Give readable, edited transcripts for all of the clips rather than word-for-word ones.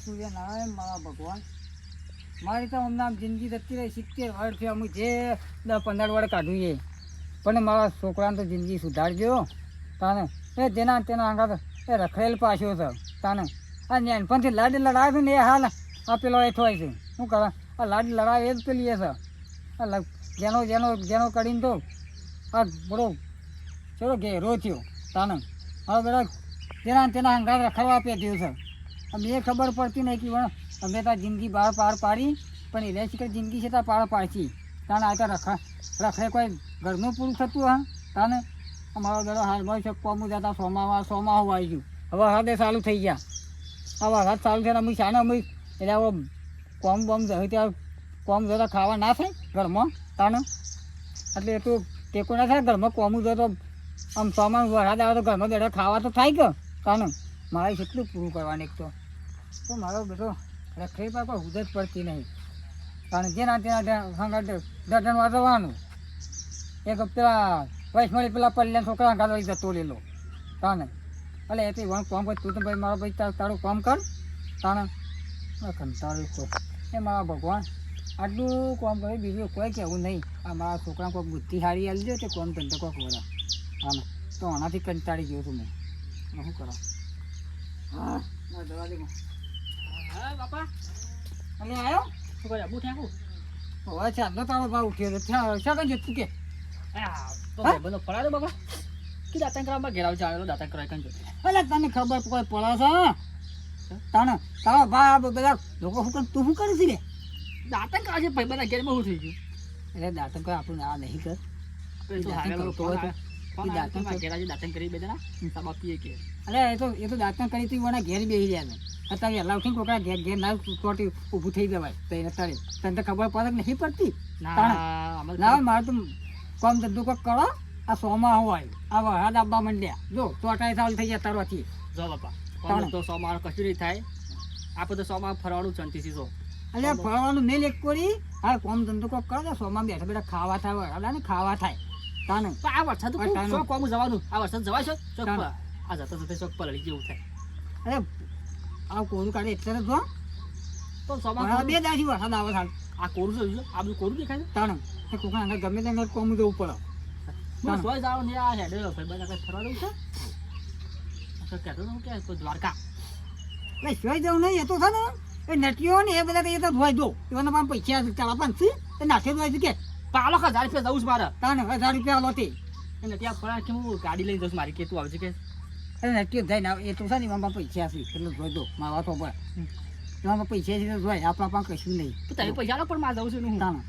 સૂર્યનારાયણ મારા ભગવાન, મારી તો હમણાં જિંદગી જતી રહી 70 વર્ષથી. અમે જે 10-15 વર્ષ કાઢ્યું એ, પણ મારા છોકરાને તો જિંદગી સુધારજો તાને. એ જેના તેના આગળ એ રખડેલ પાછો છે તાને. આ નાનપણથી લાડ લડાવે છે ને એ હાલ આ પેલો એઠો હોય છે. શું કરે આ લાડ લડાવે એ જ પેલી એ છે. આ જેનો જેનો જેનો કરીને તો આ બરો ચલો ઘેરો થયો તાને. હવે બધા જેના તેના અંગાત રખડવા આપી દઉં છે. અમે એ ખબર પડતી નહીં કે અમે ત્યાં જિંદગી બહાર પાર પાડી, પણ એ શીખર જિંદગી છે ત્યાં પાર પાડશી તાને. આ તો રખડે કોઈ ઘરનું પૂરું થતું હા તાને. અમારો ઘરો હાલમાં છે કોમું જતા સોમાં આવી ગયું. હવે હાથે ચાલુ થઈ ગયા. હવે હાથ ચાલુ થયા અમે શાને અમે એટલે હવે કોમ બોમ જાય ત્યાં કોમ જતા ખાવા ના થાય ઘરમાં તાને. એટલે એ તો ટેકો ના થાય ઘરમાં કોમું જતો આમ સોમાં વરસાદ આવે તો ઘરમાં બેઠા ખાવા તો થાય કે તાને. મારે કેટલું પૂરું કરવાનું એક તો મારો બેટો રખડી પર કોઈ હુદ જ પડતી નહીં કારણ જેના તેના દર્શન વાંચવાનું. એક પેલા વૈષ્ણવી પેલા પલ્યાણ છોકરા ગાલવાળી જતો લેલો તાને. એટલે એ તો વણ કોમ કર તું તો ભાઈ મારો ભાઈ તારું કામ કર તાને. કંટાળ્યું તો એ મારા ભગવાન આટલું કોમ કરે બીજું કોઈ કહેવું નહીં. આ મારા છોકરા કોઈ બુદ્ધિ સારી આવી જાય તે કોમ ધંધો કોઈક વરા તાને. તો આનાથી કંટાળી ગયો છું મેં. શું કરો હા દવા દે હા બાપા. અને આવ્યો શું કરે બુઠ આખું હવે ચાંદો તારો ભાવ ઉઠ્યો છે કઈ જતું કે બધો પડાડો બાપા કે દાંતણ કરવા ઘેરાવ ચાલેલો દાંતણ કરાય કઈ જતું. એટલે તને ખબર કોઈ પડે છે તાને. તારો ભાવ બધા લોકો શું તું શું કરે છે રે દાંતણ કરાવે છે ભાઈ બધા ઘેરમાં શું થઈ ગયું. એટલે દાંતણ કર આપણને આ નહીં કર દાંતણ કરી બધા સાબા પીએ કે. અરે એ તો દાંતણ કરી તું એના ઘેર બેસી રહ્યા ને અત્યારે વહેલા ઉઠીને કોકરા ઘેર ના ચોટી ઊભું થઈ જવાય તો એને તળે તને તો ખબર પડે નહીં પડતી ના. મારે તો કોમ ધંધો કોક કરો આ સોમાં હોય આ વરસાદ આવવા માંડ્યા જો ચોટાઈ સાલ થઈ ગયા તારવાથી જો બાપા તો સોમાં કશું નહીં થાય. આપણે તો સોમાં ફરવાનું શાંતિથી જો એટલે ફરવાનું નહીં લેક કરી હા કોમ ધંધો કોક કરો તો સોમાં બેઠા બેઠા ખાવા થાય વરસાદ ને ખાવા થાય તાને. આ વરસાદ કોમ જવાનું આ વરસાદ જવાય છે ચોક આ જતા જતા ચોક પલળી જેવું થાય. અરે આ કોરું કાઢે એટલે જો તો સોમાં બે દાડી વરસાદ આવે થાય. આ કોરું છે આ બધું કોરું દેખાય તાણે એ કોકના અંદર ગમે ત્યાં કોમ જવું પડે. સોય જાવ ને આ હેડે ભાઈ બધા કઈ ફરવા જવું છે કહેતો હું કે કોઈ દ્વારકા નહીં સોય જવું નહીં. એ તો છે ને એ નટીઓ ને એ બધા એ તો ધોઈ દો એવાના પણ પૈસા ચાલા પણ છે એ નાખે ધોઈ કે પાલો 1000 રૂપિયા જવું છે મારે તાને 1000 રૂપિયા લો તે એટલે ત્યાં ફરા કે હું ગાડી લઈને જઈશ મારી કે તું આવજે કે એટલે નટીઓ જઈને એ તો છે ને એમાં પૈસા છે એટલે ધોઈ દો મારા તો પર એમાં પૈસા છે ધોઈ આપણા પણ કશું નહીં તો તમે પૈસા લો પણ મારે જવું છે હું તાને.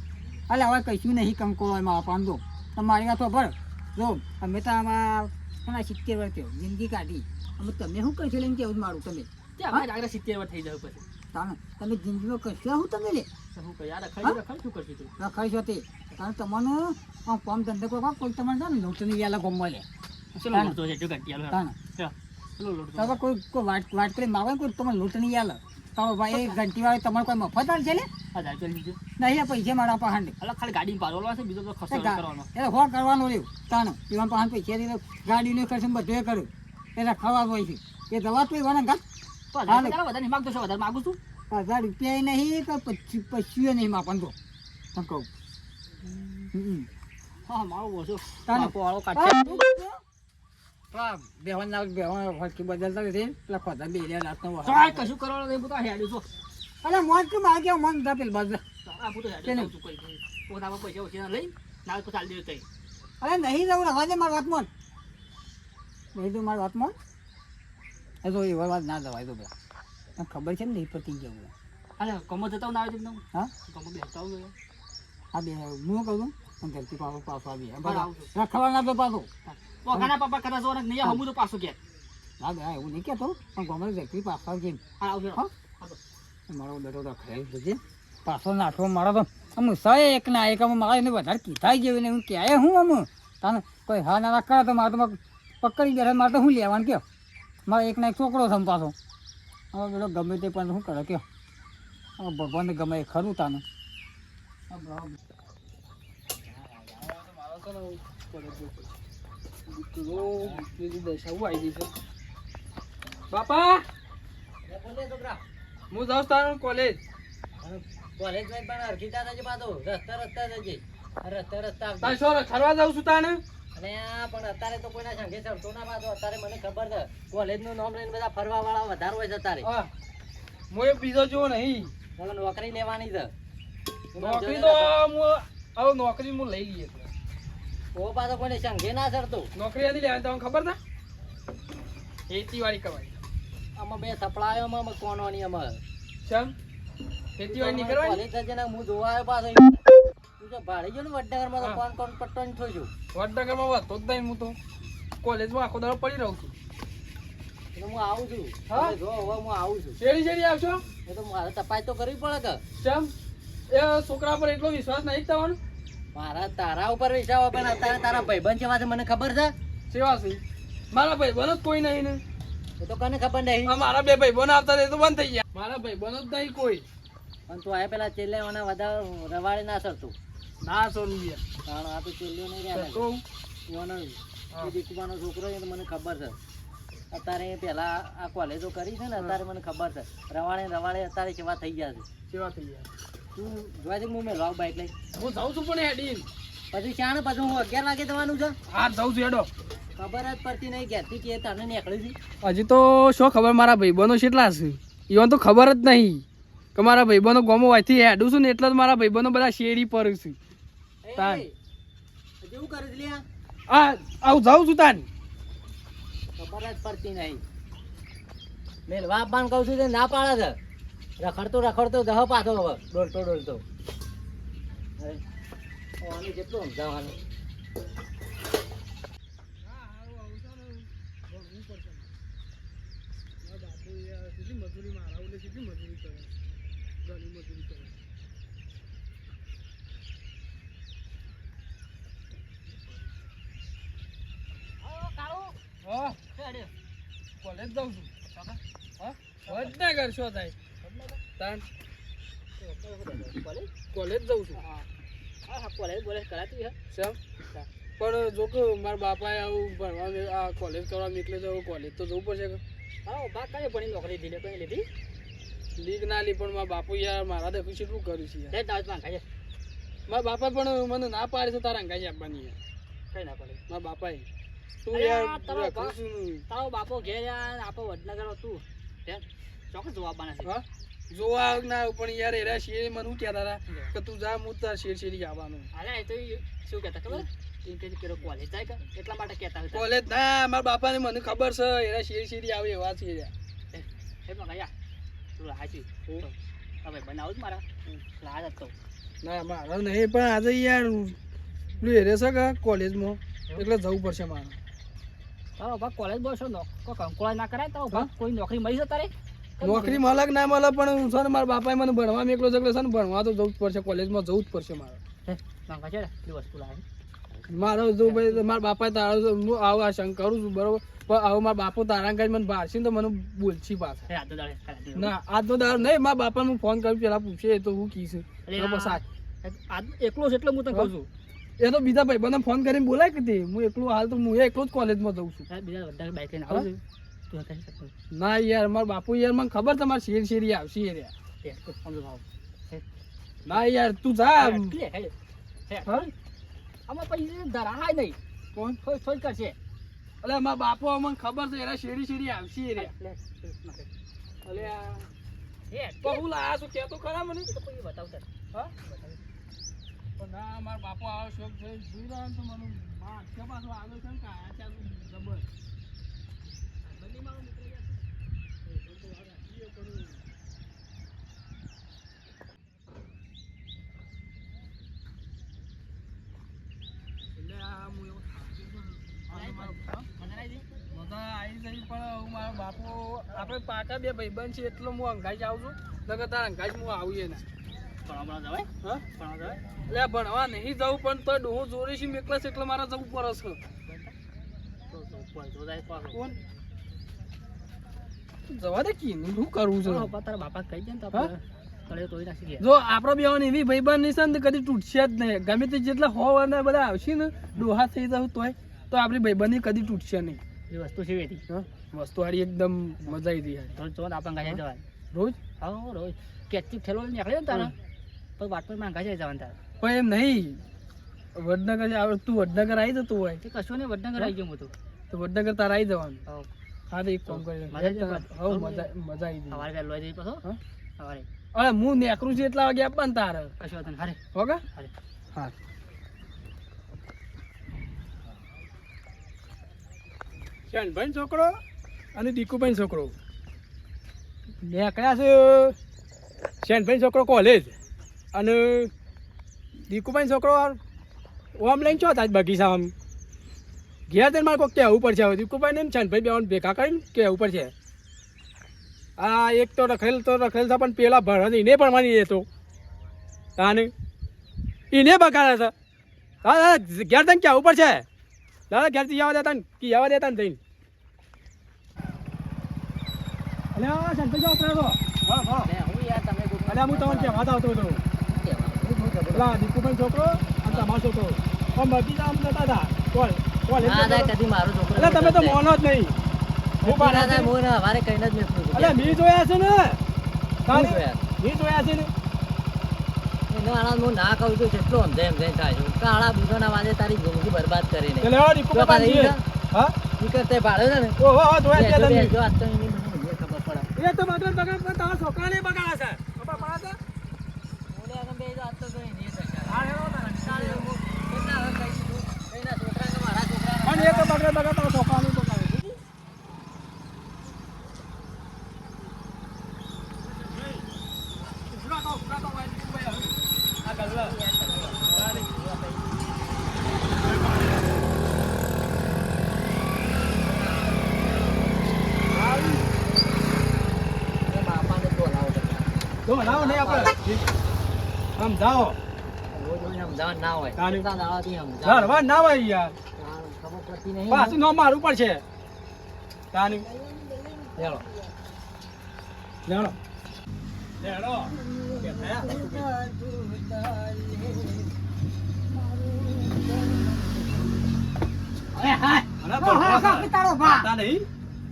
એટલે હવે કશું નહીં કંકો એમાં પાન દો તમારી વાત ભર જો અમે તો આમાં 70 વર્ષ થયો જિંદગી કાઢી અમે તમે શું કરશો લઈને કેવું મારું તમે 70 વર્ષ થઈ જાવ પછી તાને તમે જિંદગીમાં કરશો હું તમે લે શું કહે યાર રખાઈ શું કરશું તું રખાઈ છો તે કારણ તમને આમ કોમ ધંધો કોઈ કોઈ તમને ને લોટની વ્યાલા ગમવા લે ચલો લોટો છે જો ગંટિયાલો તાને ચલો લોટો તમે કોઈ વાટ કરી માવે કોઈ તમને લોટની વ્યાલા તારો ભાઈ ઘંટી વાળો તમારે કોઈ મફત આલ છે લે 1000 કરી દીધું નહીં પૈસા મારા પાસે એટલે ખાલી ગાડી પાડવાનો છે બીજો ખર્ચો કરવાનો એટલે હો કરવાનો રહ્યું તાને એમાં પાસે પૈસા દીધો ગાડીનો ખર્ચ બધું કરું એટલે ખાવા હોય છે એ દવા તો એવાના ગાત તો વધારે માગતો છો વધારે માગું છું 1000 રૂપિયા નહીં તો 25 નહીં માપન તો તમે કહું હા મારો ઓછો તાને વાળો કાઢે બેહવાન ફટકી બદલતા નથી પેલા ખોદા બે રાતનો કશું કરવાનું નહીં બધા હેડ્યું છો. અરે મોજ કે મારે કેવું મન હતા પેલું બસ પોતામાં પૈસા ઓછા લઈ ના તો ચાલી દેવું તઈ. અરે નહીં જવું રવા દે મારી વાત મોન નહીં તો મારી વાત મોન એ તો એવા વાત ના જવાય તો બધા ખબર છે ને નહીં પતી જવું. અરે કમો જતા ના આવે છે હા કમો બેસતા હોય હા બે હું કહું છું ધરતી પાછો આવી રખવા ના તો પાછો ઘણા પાપા કદાચ નહીં હમું તો પાછું કે ના બે એવું નહીં કહેતો પણ ગમે ધરતી પાછા જેમ મારો બેટો રખાય છે પાછો નાખો મારો તો અમુક સો એક ના એક અમે મારે એને વધારે કીધા જેવું ને હું કહે હું અમુક તાને કોઈ હા ના કરે તો મારે તો પકડી બેઠા મારે તો શું લેવાનું કયો મારે એક ના એક છોકરો છે પાછો હવે બેટો ગમે તે પણ શું કરે કયો ભગવાનને ગમે એ ખરું તાને મારો બાપા હું જાઉં તારું કોલેજ. કોલેજ નહીં પણ અરખીતા થજે પાછો રસ્તા થજે રસ્તા તારે શું ખરવા જાઉં છું તાને? અને આ પણ અત્યારે તો કોઈના સંગે ચડતો ના પાછો. અત્યારે મને ખબર છે કોલેજ નું નામ લઈને બધા ફરવા વાળા વધારે હોય છે અત્યારે. હું એ બીજો જો નહીં, મને નોકરી લેવાની છે. નોકરી તો હવે નોકરી હું લઈ લઈએ. ઓ પાછો કોઈને સંગે ના ચડતો. નોકરી હતી લેવાની તમને ખબર છે? ખેતીવાડી કવાય. આમાં બે થપડાયો માં કોનોની અમારે ચમ ખેતીવાડી નહીં કરવાની? કોલેજ થજે ને હું જોવા આવ્યો પાછો. તું તો ભાડી ગયો ને વડનગરમાં તો કોણ પટ્ટો ની થઈ ગયો. વડનગરમાં વધતો જ નહીં. હું તો કોલેજમાં આખો દાડો પડી રહું છું. એટલે હું આવું છું. હા? જો હવે હું આવું છું. શેરી શેરી આવશો? એ તો મારે તપાસ તો કરવી પડે કે. ચમ એ છોકરા પર એટલો વિશ્વાસ નહીં થવાનો? મારા તારા ઉપર વિશ્વાસ પણ અત્યારે તારા ભાઈબંધ છે વાત મને ખબર છે. સેવા છે મારા ભાઈ બનો જ કોઈ નહીં ને. એ તો કોને ખબર નહીં. મારા બે ભાઈ બનો આવતા તો બંધ થઈ ગયા. મારા ભાઈ બનો જ નહીં કોઈ. પણ તું આ પેલા ચેલે મને વધારે રવાડે ના સરતું. ના સોનું યાર કારણ આ તો ચેલ્યો નહીં રહ્યા તો દીકુબાનો છોકરો છે તો મને ખબર છે. અત્યારે પેલા આ કોલેજો કરી છે ને અત્યારે મને ખબર છે રવાડે અત્યારે કેવા થઈ ગયા છે. સેવા થઈ ગયા. તું જોવા છે હું મેં લાવ બાઈક લઈ હું જાઉં છું પણ હેડીન પછી શાણ પછી હું 11 વાગે જવાનું છે. હા જાઉં છું હેડો. ખબર જ પડતી નહીં ક્યાંથી કે તને નીકળી હતી. હજી તો શું ખબર મારા ભાઈબંધો કેટલા છે ઈવન તો ખબર જ નહીં કે મારા ભાઈબંધો ગોમો વાયથી હેડું છું ને એટલે જ મારા ભાઈબંધો બધા શેરી પર છે. તાન કેવું કરે છે લ્યા? હા આવું જાઉં છું તાન. ખબર જ પડતી નહીં. મેં વાપ બાન કહું છું ના પાડે છે. રખડતો જહ પાછો હવે ડોલતો અરે આને કેટલું સમજાવવાનું. કોલેજ જાઉં છું. વડનગર શું થાય? તાન કોલેજ જાઉં છું. કોલેજ કરાતી હે. શેમ? પણ જો કે મારા બાપાએ આવું ભણવા આ કોલેજ કરવા નીકળે તો કોલેજ તો જવું પડશે કે. હા બા કઈ ભણી નોકરી દીધી કઈ લીધી લીક ના લી પણ મારા બાપુ યાર મારા દેખું કેટલું કર્યું છે યાર. દાદ માં ખાય મારા બાપા પણ મને ના પાડે છે તારા અંગાજી આપવાની યાર. કઈ ના પડે મારા બાપાએ તું અરે યાર તારો રાખું છું. તારો બાપો ઘેર યાર આપો વડનગર તું ચોક્કસ જવાબ બને છે. હા જોવા ના પણ યાર એરા શેર મને હું કહેતા હતા કે તું જા હું તાર શેરી આવવાનું. અરે એ તો શું કહેતા ખબર એમ કે પેલો કોલેજ જાય કે એટલા માટે કહેતા હતા. કોલેજ ના મારા બાપાને મને ખબર છે એરા શેરી આવે એવા છે યાર. એ તો ગયા તું હાચી હવે બનાવું જ મારા લાજ હતો ના મારા નહીં પણ આજે યાર પેલું એરે છે કે કોલેજમાં એટલે જવું પડશે મારે. તારો ભાગ કોલેજ બોલશો નો કોઈ કંકોળા ના કરાય તારો ભાગ કોઈ નોકરી મળી છે તારે નોકરી મળે કે ના મળે પણ છે ને મારા બાપાએ મને ભણવા મેકલો છે એટલે છે ને ભણવા તો જવું જ પડશે કોલેજમાં જવું જ પડશે મારે. માંગા છે ને વસ્તુ લાવે મારો જો ભાઈ મારા બાપાએ તારો હું આવું આ શંક કરું છું બરોબર પણ આવું મારા બાપુ તારા કાંઈ મને બહારથી ને તો મને બોલછી પાછા. ના આજ તો દાડો નહીં મારા બાપાને હું ફોન કર્યો પેલા પૂછે તો હું કીશું એકલો છે એટલે હું તને કહું છું. એ તો બીજા ભાઈ મને ફોન કરીને બોલાય કે તે હું એકલું હાલ તો હું એકલો જ કોલેજમાં જઉં છું. બીજા બધા બાઈક લઈને આવું ના યાર મારા બાપુ યાર મને ખબર છે મારે શેરી આવશે યાર. ના યાર તું જા. આમાં પછી ધરાહાય નહીં કોણ થોડી કરશે અલે મારા બાપુ મને ખબર છે એરા શેરી આવશે રે. અલે બહુ લાયા છું કે તો ખરા મને બતાવતા હા પણ ના મારા બાપુ આવો શોખ છે જોઈ રહ્યો તો મને આખા પાછો આગળ છે ને કાયા ચાલુ જબર બની મારો નીકળી ગયા બાપુ આપણે પાકા બે ભાઈબંધ છે એટલે હું અંગાઈ જાઉં છું નકર તાર અંગાઈ હું આવીએ ના એટલે ભણવા નહીં જવું પણ તો ડોહો જોડે છે મેકલે છે એટલે મારે જવું પડે છે. કોણ જવા દે કી શું કરવું છે તારા બાપા કહી દે ને જો આપણો બેવાની એવી ભાઈબંધ ની છે ને કદી તૂટશે જ નહીં. ગમે તે જેટલા હો વારના બધા આવશે ને ડોહા થઈ જાવ તોય તો આપણી ભાઈબંધ કદી તૂટશે નહીં. હા? વસ્તુ હારી એકદમ મજા આવી યાર. રોજ પણ એમ નહીં વડનગર તું વડનગર આવી જતું હોય તો વડનગર તારે આવી જવાનું. હા તો એક કામ કરી મજા આવી ગઈ. અરે હું નેકરું છું એટલા વાગે આપવાનું તારે. હોગા હા શાનભાઈ છોકરો અને દીકુભાઈ છોકરો નેકળ્યા છે. શાનભાઈ છોકરો કોલેજ અને દીકુભાઈ છોકરો ઓમ લઈને છો તાજ બગીચામાં ઘેર તેને મારે કોઈ કહેવું પડશે. હવે દીકુભાઈ ને શાનભાઈ બેવાનું ભેગા કરીને કહેવું પડશે. આ એક તો રખેલ છે પણ પેલા ભણ એને પણ માની દેતો તાને એને બગાડે છે. હા દાદા ઘેર તને કહેવું પડશે. દાદા ઘેરથી આવવા દેતા ને થઈને અલે આ શાનભાઈ જાઓ પેલો અલે હું તમને કહેવા આવતો હતો. પેલા દીકુભાઈ છોકરો અને તમારો છોકરો પણ બગી આમ નતા હતા એટલે તમે તો મોનો જ નહીં. અલે મી જોયા છે ને મી જોયા છે ને ના કહું છું કેટલું સમજાય એમ થાય છે. કાળા બુધોના વાદે તારી જિંદગી બરબાદ કરીને એટલે હવે દીકુભાઈ હા નીકળતે ભાડે છે ને ઓહો જોયા છે તમે. જો આજ તો એની મને ખબર પડે. એ તો બગડ પણ તારા છોકરાને બગાડે છે. ખબર પડે છે? ઓલે આગળ બે જો આજ તો કઈ નહીં થશે. હા હેરો તારા ચાલે હું કેટલા હવે કહી દીધું કઈના છોકરાને મારા છોકરાને પણ એ તો બગડ તારા છોકરાને બગાડે છે. બાપાને બોલાવો તો બનાવો નહીં આપણે સમજાવો રોજ રોજ સમજાવવા ના હોય. તારી- કેટલા દાડાથી સમજાવો. ધરવા ના હોય યાર ખબર પડતી નહીં. પાછું ન મારવું પડશે તાની ચાલો. લેણો લેણો કે થયા અરે હા અરે હા, હા, હા, તારો ભા. તા નહીં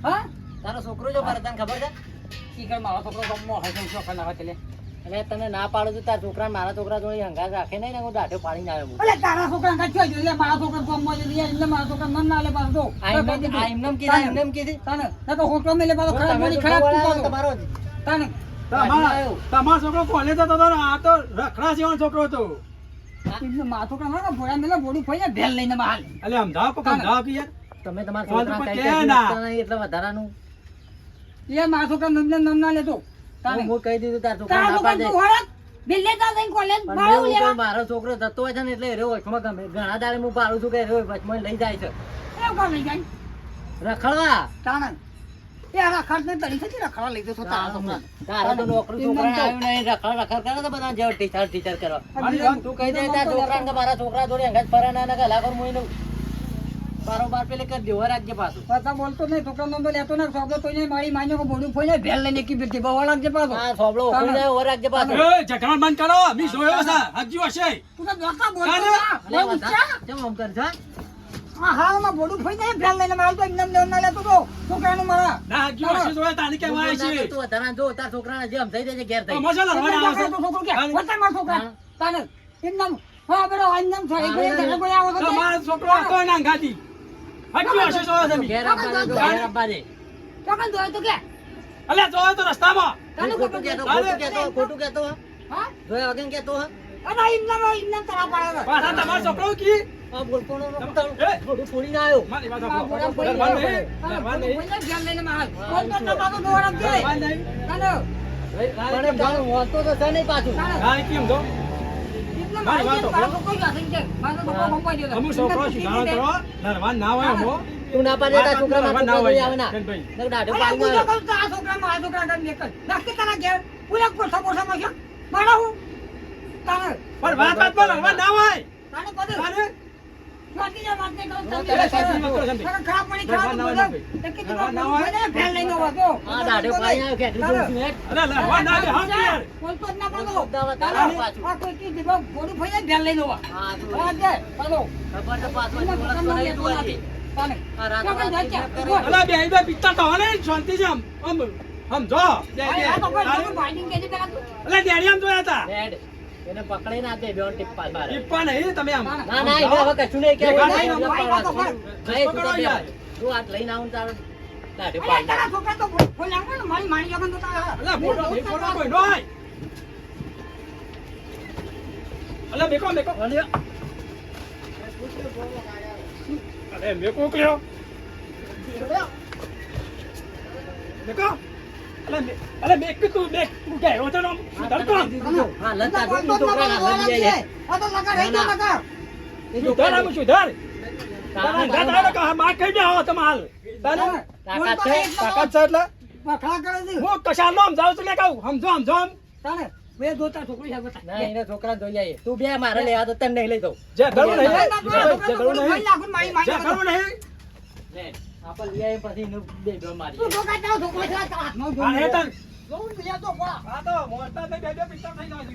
હા તારો છોકરો જો ભરે તને ખબર છે? શીખર મારો છોકરો ગમો હશે છોકરા ના એટલે એટલે તને ના પાડું છું તારા છોકરા મારા છોકરા જોડે હંગાત રાખે નહીં ને હું દાઢો પાડીને આવ્યો હું. અલે તારા છોકરા કાચ જોઈ એટલે મારા છોકરા ગમો છે એટલે મારા છોકરા મન ના લે પાછો આ એમનેમ કીધા એમનેમ કીધી. તાને ના તો હોટલો મેલે પાછો ખરાબ તમે બોલી છોકરો ખરાબ વળાવો તું તમારો જ. તાને તમારો છોકરો કોલેજ જતો હતો ને આ તો રખડા જેવો છોકરો હતો. એટલે મારા છોકરા ના ભોળા મેલે બોડી ફોઈને ભેલ લઈને બહાર એટલે સમજાવો કે સમજાવો કે યાર તમે તમારા કોણ છોકરા તો કઈ કે કઈ ના. મૂકતા નહીં એટલે વધારાનું એ મારા છોકરા નમ ના લેતો તાને હું કહી દીધું તારા છોકરા તારા ના છોકરા પાડે. તું હોરત બિલ્લે તા જઈને કોલેજ પણ ભાડું હું લેવા કહું મારો છોકરો જતો હોય છે ને એટલે એ રહ્યો વચમાં ગમે ઘણા દાડે હું પાડું છું કે એ રહ્યો વચમાં લઈ જાય છે એ કોણ લઈ જાય રખડવા. તાને એ આ રખડ ને તરી છે રખડા લઈ જતો તારા છોકરા તારા તો નોકરી છોકરા આવ્યું નહીં રખડ કરે તો બધા જેવા ટીચર કરો. તું કહી દે તારા છોકરાને કે મારા છોકરા જોડે હંગાત ફરે ના કે હલાકર મુઈ નું બારોબાર પેલે કરી દેવો રાખજે પાછું. પાછા બોલતો નહીં છોકરા નંબર લેતો ને સોબો તો નહીં મારી માન્યો કે બોડું ફોઈને ભેલ લઈને કી બેઠી બહુ લાગજે પાછો હા સોબળો ઉખડી જાય ઓર રાખજે પાછું. એ ઝઘડા બંધ કરો મી જોયો છે હજી હશે તું તો દોકા બોલતો તાને. ના અલે બોલ બધા ઊંચા. કેમ આમ કરે છે? આ હાલમાં બોડું ફોઈને ભેલ લઈને મારું તો એકદમ લેવું ના લેતો તો છોકરાનું મારા ના હજી હશે જોયા તાને કેમ આવે છે તું વધારા જો તારા છોકરાને જેમ થઈ જાય ઘેર થઈ. મજા લડવાના આવે છે છોકરો કે વતન મારો છોકરા તાને એકદમ હા બેડો એકદમ થઈ ગયો કોઈ આવો તો તમારો છોકરો હતો ના ગાતી હજી હશે જોયો તમે ઘેર આપવાના જો ઘેર આપવા દે. ચોકન દોય તો કે અલે જોયો તો રસ્તામાં તાને ખોટું ખોટું કહેતો હા જોયા વગર કહેતો હા. અરે ઇન્ના તરા પાડે પાછા તમારો છોકરો કી આ બોલતો નો એ! થોડું છોડીને આવ્યો. મારી વાત આ સાંભળો. બોડા ફોઈને ડરવાનું નહીં, ડરવાનું નહીં. ફોઈને ભેલ લઈને માર કોણ તો નબાતો દોરા દે ડરવાનું નહીં. તાને પણ એમ જાણું હોતો તો છે નહીં પાછું. રાણી કેમ તો? એટલે મારી વાત મારો સાંભળો. કોઈ વાત નહીં મારો તો પપ્પા જો અમુક છોકરો સુધારો કરો, ડરવાનું ના હોય અમો. તું ના પાડે તારા છોકરા ડરવાનું ના ના હોય આવે ના. કેનભાઈ. નકર દાઢો અરે પાડીને હું તો આવ્યો. કહું તો આ છોકરા મારા છોકરા ગણ નીકળ નાખી તારા ઘેર પૂરા કોઠા કોઠામાં છે મારા હું તાને પણ વાત વાતમાં લડવાનું ના હોય. તાને કદે તાને વાતી જા વાત નહીં કહું હું તમને. તને સાચી વાત કરું છું. નકર ખરાબ પાણી ખાવાનું ના, બોલો. ના, તો કીધું ના, ના, ભાઈ ને ભેળ લઈને આવો તો. આ દાઢો પાણી આવ્યો કે આટલું જોઉં છું હેડ. અરે લડવા ના દે, હા કે યાર. બોલતો જ ના પાડો. અમદાવાદ ચાલો. તારા પાછું. આ કોઈ કીધું ભાઈ ગોળું ભાઈ ભેળ લઈને આવો. હા, તું હા, દે, ચાલો. ખબર તો પાછું એમાં ઓળખતો દુકાનમાં નહીં તું લેતો હજી. નથી. ચાલે. આ રાત તો પણ રાત જાય કરે. બોલ. અલા બે બે પિત્તા તો હને શાંતિ છે આમ સમજો ભાઈ, આ તો ભાઈ તમે ભાઈની કહેજે પેલા તું. અલે ડેડી આમ જોયા હતા હેડ. એને પકડીને આપે બેવન ટીપ્પા બાર. ટીપ્પા નહીં તમે આમ ના ના એને હવે કશું નહીં કહેવું. ભેગા નહીં, થઈને નહીં, ભાઈ, આ તો ભાઈ. નહીં, તું તો પકડો બે. યાર. તું હાથ લઈને આવું ને તારું દાઢો અરે, પાડી તારા નાખ. છોકરા તો બોલ નાખો ને, મારી માણી જગન તો તારા. અલા ફોટો કોઈ નો હોય અલા મેકો મેકો અલ્યા. અરે મેકો કયો મેકો અલે મેક તું કે રોતો નો ધરતો હા, લતા બોલ તું તો છોકરાને ના હાથ બોલ લઈ જાય. આ તો લગા રહી ગયો લગા. એ તું ધર આમ છું ધર તારા તારા કા માર કહી દે હો તમે હાલ તારે તાકાત છે? તાકાત છે એટલે વખડા કરે છે. હું કશાલ નો સમજાવું છું લે કહું સમજો ચાલે. બે દોતા છોકરી છે બતા. ના, એને છોકરા જોઈ આવીએ. તું બે મારે લેવા તો તને નહીં લઈ દઉં. જે ઘરનું નહીં ના, ના, ના, જે ઘરનું ભાઈ નહીં નાખું ને મારી માણી જે જગન. ઘરનું નહીં લે, આપણે લઈ આવીએ પછી એનું બે બે મારીએ. તું તો કાઢ નાખ છોકરો છે, આ હાથમાં આ જોઈ લે. હેતન જોઉં ને, લે તો પડા. આ તો મોરતા બે બે પિક્ચર થઈ જાય છે